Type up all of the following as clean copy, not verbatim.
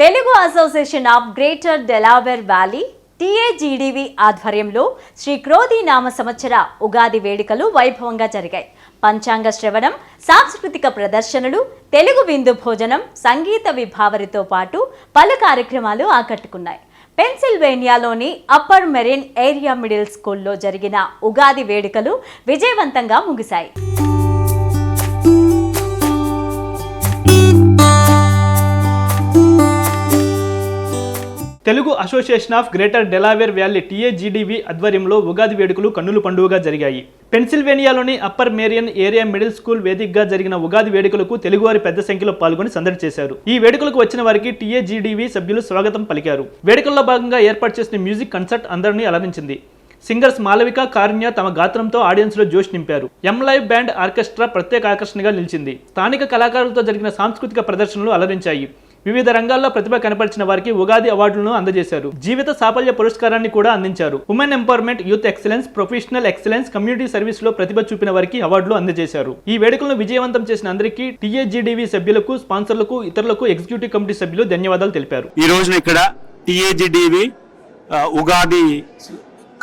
Telugu association of greater Delaware valley TAGDV ఆధ్వర్యంలో శ్రీ క్రోధి నామ సంవత్సర ఉగాది వేడుకలు వైభవంగా జరిగాయి. పంచాంగ శ్రవణం, సాంస్కృతిక ప్రదర్శనలు, తెలుగు విందు భోజనం, సంగీత విభావరితో పాటు పలు కార్యక్రమాలు ఆకట్టుకున్నాయి. పెన్సిల్వేనియాలోని అప్పర్ మెరిన్ ఏరియా మిడిల్ స్కూల్లో జరిగిన ఉగాది వేడుకలు విజయవంతంగా ముగిశాయి. Telugu association of greater Delaware valley TAGDV ఆధ్వర్యంలో ఉగాది వేడుకలు కన్నుల పండుగగా జరిగాయి. పెన్సిల్వేనియాలోని upper Merion area middle school వేదికగా జరిగిన ఉగాది వేడుకలకు తెలుగువారి పెద్ద సంఖ్యలో పాల్గొని సందడి చేశారు. ఈ వేడుకలకు వచ్చిన వారికి టీఏజీడీవీ సభ్యులు స్వాగతం పలికారు. వేడుకల్లో భాగంగా ఏర్పాటు చేసిన మ్యూజిక్ కన్సర్ట్ అందరినీ అలరించింది. సింగర్స్ మాలవిక, కారుణ్య తమ గాత్రంతో ఆడియన్స్ లో జోష్ నింపారు. ఎంలైవ్ బ్యాండ్ ఆర్కెస్ట్రా ప్రత్యేక ఆకర్షణగా నిలిచింది. స్థానిక కళాకారులతో జరిగిన సాంస్కృతిక ప్రదర్శనలు అలరించాయి. వివిధ రంగాల్లో ప్రతిభ కనపరిచిన వారికి ఉగాది అవార్డులను అందజేశారు. జీవిత సాఫల్య పురస్కారాన్ని కూడా అందించారు. Women empowerment, youth excellence, professional excellence, community service లో ప్రతిభ చూపిన వారికి అవార్డులు అందజేశారు. ఈ వేడుకలను విజయవంతం చేసిన అందరికీ టీఏజీడీవీ సభ్యులకు, స్పాన్సర్లకు, ఇతరులకు ఎగ్జిక్యూటివ్ కమిటీ సభ్యులు ధన్యవాదాలు తెలిపారు. ఈ రోజున ఇక్కడ టీఏజీడీవీ ఉగాది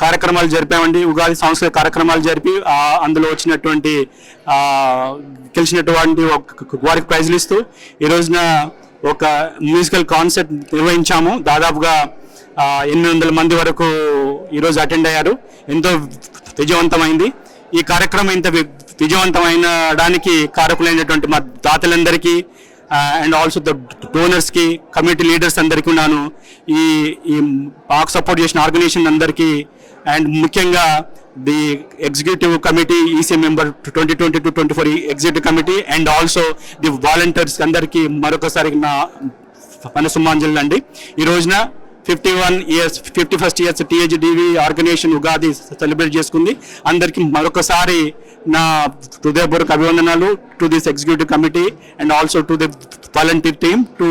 కార్యక్రమాలు జరిపామండి. ఉగాది సాంస్కృతిక కార్యక్రమాలు జరిపి అందులో వచ్చినటువంటి గెలిచినటువంటి వారికి ప్రైజులు ఇస్తూ ఈ రోజున ఒక మ్యూజికల్ కాన్సర్ట్ నిర్వహించాము. దాదాపుగా 800 మంది వరకు ఈరోజు అటెండ్ అయ్యారు. ఎంతో విజయవంతమైంది. ఈ కార్యక్రమం ఇంత విజయవంతమైనడానికి కారకులైనటువంటి మా దాతలందరికీ అండ్ ఆల్సో ద డోనర్స్కి, కమ్యూనిటీ లీడర్స్ అందరికీ ఉన్నాను. ఈ బాగా సపోర్ట్ చేసిన ఆర్గనైజేషన్ అందరికీ అండ్ ముఖ్యంగా the executive committee, EC member 2022-24 executive committee and also the volunteers అందరికీ మరొకసారి నా మనసుమాంజలు అండి. ఈ రోజున 51st years TAGDV organisation Ugadi celebrate చేసుకుంది. అందరికీ మరొకసారి నా హృదయపూర్వక అభివందనాలు to this executive committee and also to the volunteer team to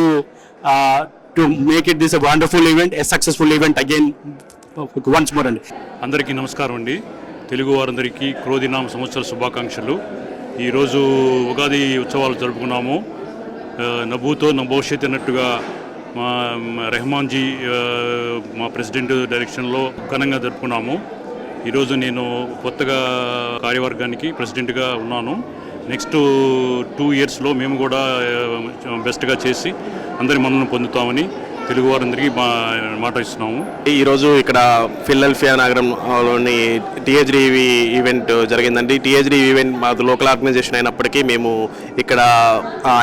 make it this a wonderful event, a successful event again once more అండి. అందరికీ నమస్కారం అండి. తెలుగు వారందరికీ క్రోధినామ సంవత్సర శుభాకాంక్షలు. ఈరోజు ఉగాది ఉత్సవాలు జరుపుకున్నాము. నభూతో నా భవిష్యత్ అన్నట్టుగా మా రెహమాన్జీ మా ప్రెసిడెంట్ డైరెక్షన్లో ఘనంగా జరుపుకున్నాము. ఈరోజు నేను కొత్తగా కార్యవర్గానికి ప్రెసిడెంట్గా ఉన్నాను. నెక్స్ట్ 2 yearsలో మేము కూడా బెస్ట్గా చేసి అందరి మన్నను పొందుతామని తెలుగు వారందరికీ మాట ఇస్తున్నాము. ఈరోజు ఇక్కడ ఫిలడెల్ఫియా నగరంలోని టీఏజీడీవీ ఈవెంట్ జరిగిందండి. టీఏజీడీవీ ఈవెంట్ మాకు లోకల్ ఆర్గనైజేషన్ అయినప్పటికీ మేము ఇక్కడ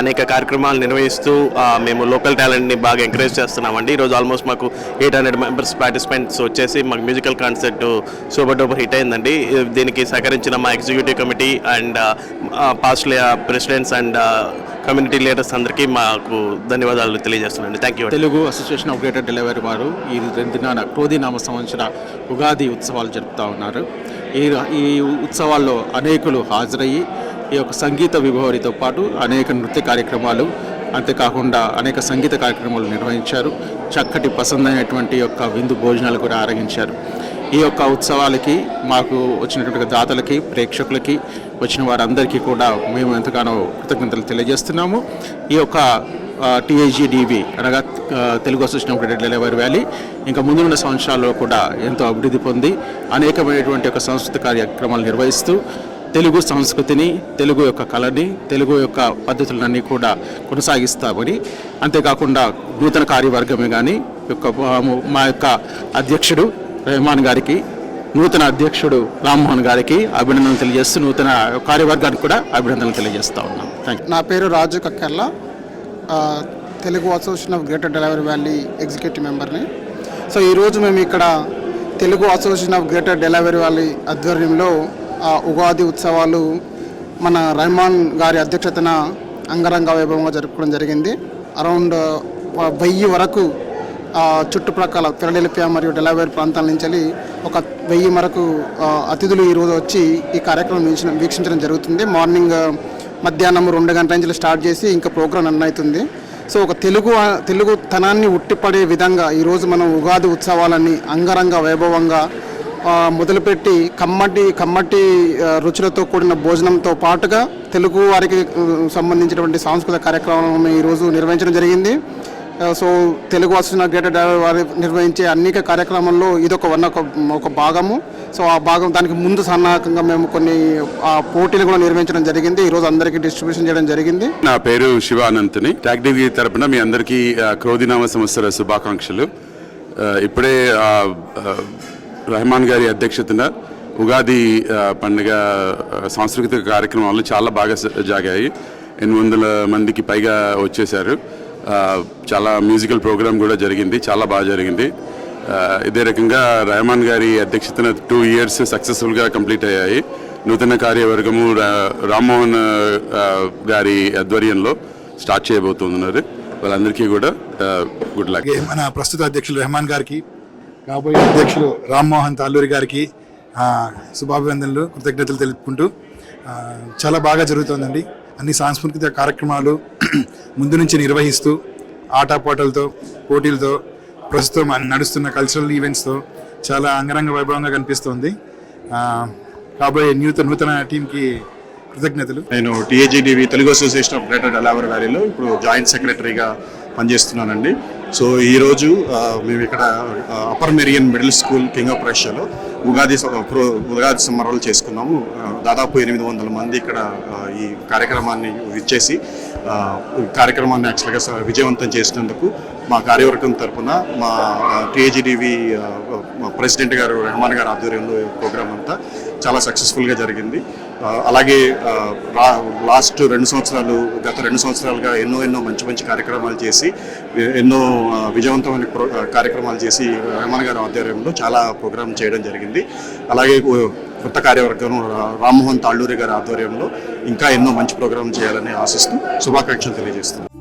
అనేక కార్యక్రమాలు నిర్వహిస్తూ మేము లోకల్ టాలెంట్ని బాగా ఎంకరేజ్ చేస్తున్నామండి. ఈరోజు ఆల్మోస్ట్ మాకు 800 మెంబర్స్ పార్టిసిపెంట్స్ వచ్చేసి మాకు musical concert super duper hit అయిందండి. దీనికి సహకరించిన మా executive committee and past presidents and community leaders అందరికీ మాకు ధన్యవాదాలు తెలియజేస్తున్నాను. Thank you. Telugu association of greater Delaware వారు ఈ దినాన క్రోధి నామ సంవత్సర ఉగాది ఉత్సవాలు జరుపుతూ ఉన్నారు. ఈ ఉత్సవాల్లో అనేకులు హాజరయ్యి ఈ యొక్క సంగీత విభవరితో పాటు అనేక నృత్య కార్యక్రమాలు, అంతేకాకుండా అనేక సంగీత కార్యక్రమాలు నిర్వహించారు. చక్కటి పసందైనటువంటి యొక్క విందు భోజనాలు కూడా ఆరగించారు. ఈ యొక్క ఉత్సవాలకి మాకు వచ్చినటువంటి దాతలకి, ప్రేక్షకులకి, వచ్చిన వారందరికీ కూడా మేము ఎంతగానో కృతజ్ఞతలు తెలియజేస్తున్నాము. ఈ యొక్క టీఏజీడీవీ అనగా Telugu association of greater Delaware valley ఇంకా ముందున్న సంవత్సరాల్లో కూడా ఎంతో అభివృద్ధి పొంది అనేకమైనటువంటి యొక్క సాంస్కృతిక కార్యక్రమాలు నిర్వహిస్తూ తెలుగు సంస్కృతిని, తెలుగు యొక్క కళని, తెలుగు యొక్క పద్ధతులన్నీ కూడా కొనసాగిస్తామని, అంతేకాకుండా నూతన కార్యవర్గమే కానీ మా యొక్క అధ్యక్షుడు రెహమాన్ గారికి, నూతన అధ్యక్షుడు రామ్మోహన్ గారికి అభినందనలు తెలియజేస్తూ నూతన కార్యవర్గానికి కూడా అభినందనలు తెలియజేస్తూ ఉన్నాం. Thank you. నా పేరు Raju Kakkerla, Telugu association of greater Delaware valley executive మెంబర్ని. సో ఈరోజు మేము ఇక్కడ Telugu association of greater Delaware valley ఆధ్వర్యంలో ఉగాది ఉత్సవాలు మన రెహమాన్ గారి అధ్యక్షతన అంగరంగ వైభవంగా జరుపుకోవడం జరిగింది. అరౌండ్ 1000 వరకు చుట్టుప్రక్కల ఫిలడెల్ఫియా మరియు డెలావేర్ ప్రాంతాల నుంచి ఒక 1000 వరకు అతిథులు ఈరోజు వచ్చి ఈ కార్యక్రమం వీక్షించడం జరుగుతుంది. మార్నింగ్ మధ్యాహ్నం 2 గంటల నుంచి స్టార్ట్ చేసి ఇంకా ప్రోగ్రాం రన్ అవుతుంది. సో ఒక తెలుగు తనాన్ని ఉట్టిపడే విధంగా ఈరోజు మనం ఉగాది ఉత్సవాలని అంగరంగ వైభవంగా మొదలుపెట్టి కమ్మటి రుచులతో కూడిన భోజనంతో పాటుగా తెలుగు వారికి సంబంధించినటువంటి సాంస్కృతిక కార్యక్రమం ఈరోజు నిర్వహించడం జరిగింది. So Telugu association greater Delaware వారు నిర్వహించే అనేక కార్యక్రమాల్లో ఇదొక ఒక భాగము. సో ఆ భాగం దానికి ముందు సన్నాహకంగా మేము కొన్ని పోటీలు కూడా నిర్వహించడం జరిగింది. ఈరోజు అందరికీ డిస్ట్రిబ్యూషన్ చేయడం జరిగింది. నా పేరు శివానంత్ని. టాక్టివ్ తరపున మీ అందరికీ క్రోధినామ సంవత్సర శుభాకాంక్షలు. ఇప్పుడే రెహమాన్ గారి అధ్యక్షతన ఉగాది పండుగ సాంస్కృతిక కార్యక్రమాలు చాలా బాగా జాగాయి. 800 మందికి పైగా వచ్చేసారు. చాలా మ్యూజికల్ ప్రోగ్రామ్ కూడా జరిగింది, చాలా బాగా జరిగింది. ఇదే రకంగా రెహమాన్ గారి అధ్యక్షతన 2 years సక్సెస్ఫుల్గా కంప్లీట్ అయ్యాయి. నూతన కార్యవర్గము రామ్మోహన్ గారి ఆధ్వర్యంలో స్టార్ట్ చేయబోతున్నారు. వాళ్ళందరికీ కూడా గుడ్ లక్. మన ప్రస్తుత అధ్యక్షులు రెహమాన్ గారికి, కాబోయే అధ్యక్షులు రామ్మోహన్ తాళ్ళూరి గారికి శుభాభివందనలు, కృతజ్ఞతలు తెలుపుకుంటూ చాలా బాగా జరుగుతుందండి. అన్ని సాంస్కృతిక కార్యక్రమాలు ముందు నుంచి నిర్వహిస్తూ ఆటపాటలతో పోటీలతో ప్రస్తుతం నడుస్తున్న కల్చరల్ ఈవెంట్స్తో చాలా అంగరంగ వైభవంగా కనిపిస్తుంది. కాబోయే నూతన టీంకి కృతజ్ఞతలు. నేను TAGDV Telugu association of greater Delaware వ్యాలీలో ఇప్పుడు జాయింట్ సెక్రటరీగా పనిచేస్తున్నానండి. సో ఈరోజు మేము ఇక్కడ upper Merion middle school king of రష్యాలో ఉగాది సంబరాలు చేసుకున్నాము. దాదాపు 800 మంది ఇక్కడ ఈ కార్యక్రమాన్ని ఇచ్చేసి కార్యక్రమాన్ని యాక్చువల్గా విజయవంతం చేసినందుకు మా కార్యవర్గం తరఫున మా టీఏజీడీవీ ప్రెసిడెంట్ గారు రెహమాన్ గారి ఆధ్వర్యంలో ప్రోగ్రామ్ అంతా చాలా సక్సెస్ఫుల్గా జరిగింది. అలాగే లాస్ట్ 2 సంవత్సరాలు, గత 2 సంవత్సరాలుగా ఎన్నో మంచి కార్యక్రమాలు చేసి ఎన్నో విజయవంతమైన కార్యక్రమాలు చేసి రెహమాన్ గారి ఆధ్వర్యంలో చాలా ప్రోగ్రామ్ చేయడం జరిగింది. అలాగే కొత్త కార్యవర్గం రామ్మోహన్ తాళ్ళూరి గారి ఆధ్వర్యంలో ఇంకా ఎన్నో మంచి ప్రోగ్రాం చేయాలని ఆశిస్తూ శుభాకాంక్షలు తెలియజేస్తున్నాను.